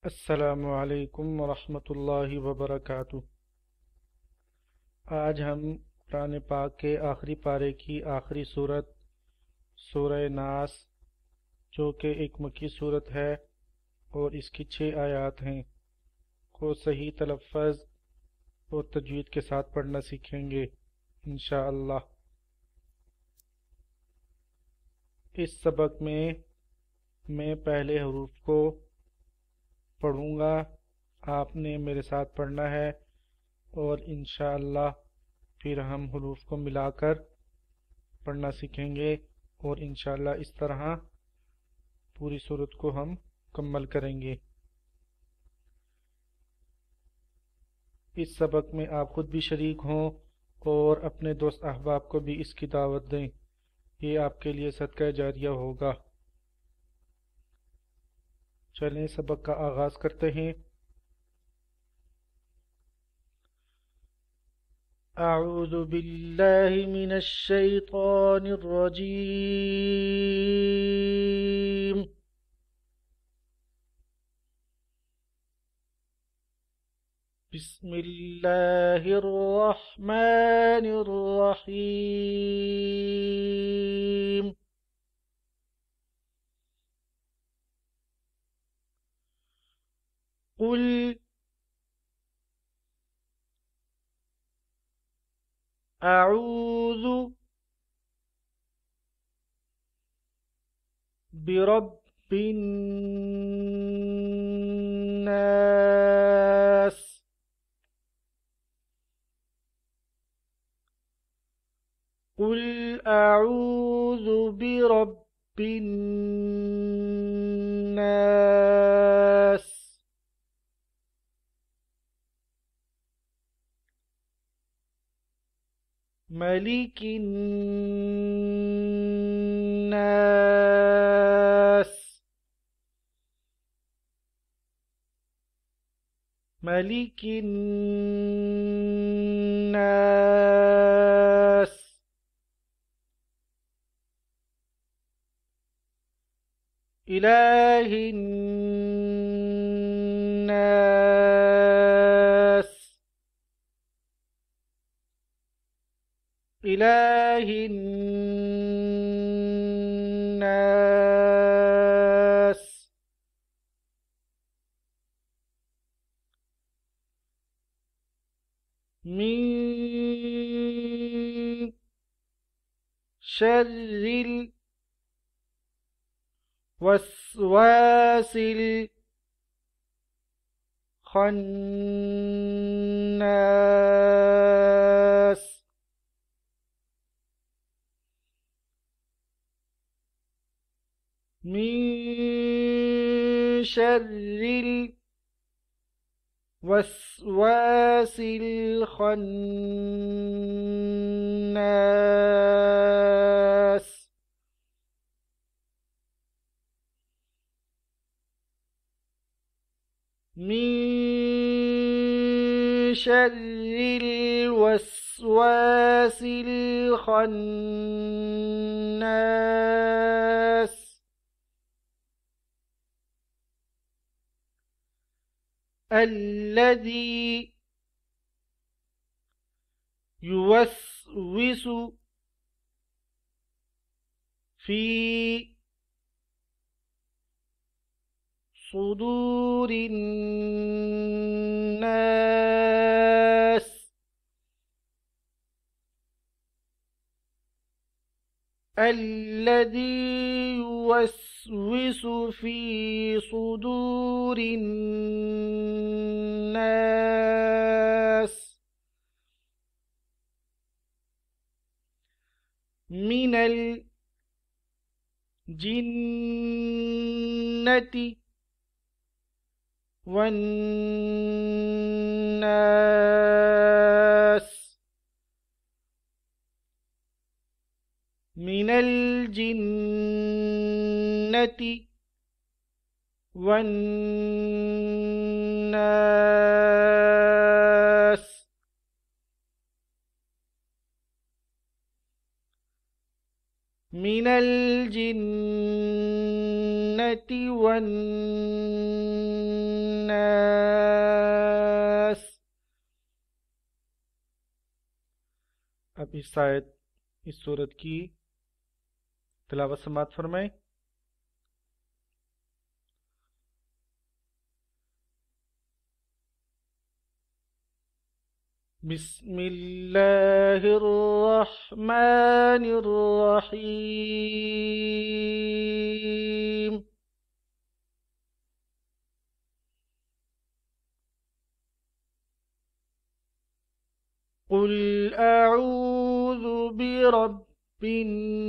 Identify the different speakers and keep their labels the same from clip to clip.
Speaker 1: अस्सलामु अलैकुम वरहमतुल्लाहि वबरकातुह। आज हम कुरान पाक के आखिरी पारे की आखिरी सूरत सूरह नास, जो कि एक मक्की सूरत है और इसकी 6 आयत हैं, को सही तलफ़्फ़ुज़ और तजवीद के साथ पढ़ना सीखेंगे इंशाअल्लाह। इस सबक में मैं पहले हरूफ को पढ़ूंगा, आपने मेरे साथ पढ़ना है और इंशाअल्लाह फिर हम हरूफ को मिलाकर पढ़ना सीखेंगे और इंशाअल्लाह इस तरह पूरी सूरत को हम मुकम्मल करेंगे। इस सबक में आप खुद भी शरीक हों और अपने दोस्त अहबाब को भी इसकी दावत दें, ये आपके लिए सदका जारिया होगा। चलें सबक का आगाज़ करते हैं। अऊज़ु बिल्लाहि मिनश शैतानिर रजीम। बिस्मिल्लाहिर रहमानिर रहीम। कुल अऊज़ु बिरब्बिन नास। कुल अऊज़ु बिरब्बिन नास। मलिकिन नास। मलिकिन नास। इलाहिन नास। इलाहिन नास। मिन शर्रिल वस्वासिल खन्नास। मिन शर्रिल वस्वासिल खन्नास। मिन शर्रिल वस्वासिल खन्नास। الذي يوسوس في صدور الناس. الذي يوسوس في صدور الناس من الجنة والناس. من الجنة والناس. من الجنة والناس. الناس. अब इस सूरत की तिलावत समात फरमाएं। बिस्मिल्लाहिर्रहमानिर्रहीम। قل أعوذ برب الناس،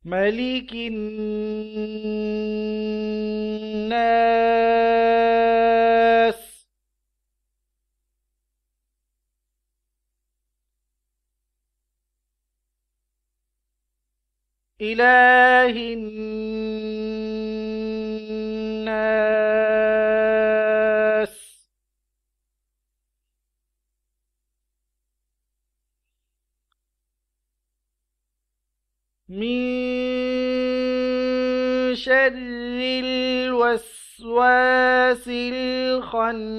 Speaker 1: ملك الناس، إله الناس، من شر الوسواس الخناس،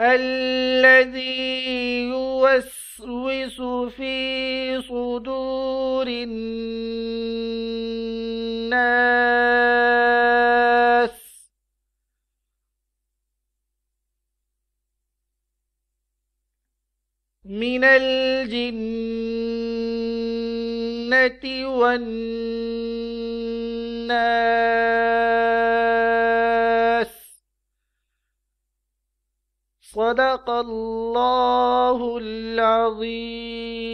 Speaker 1: الذي يوسوس في صدور الناس من الجنة والناس. صدق الله العظيم.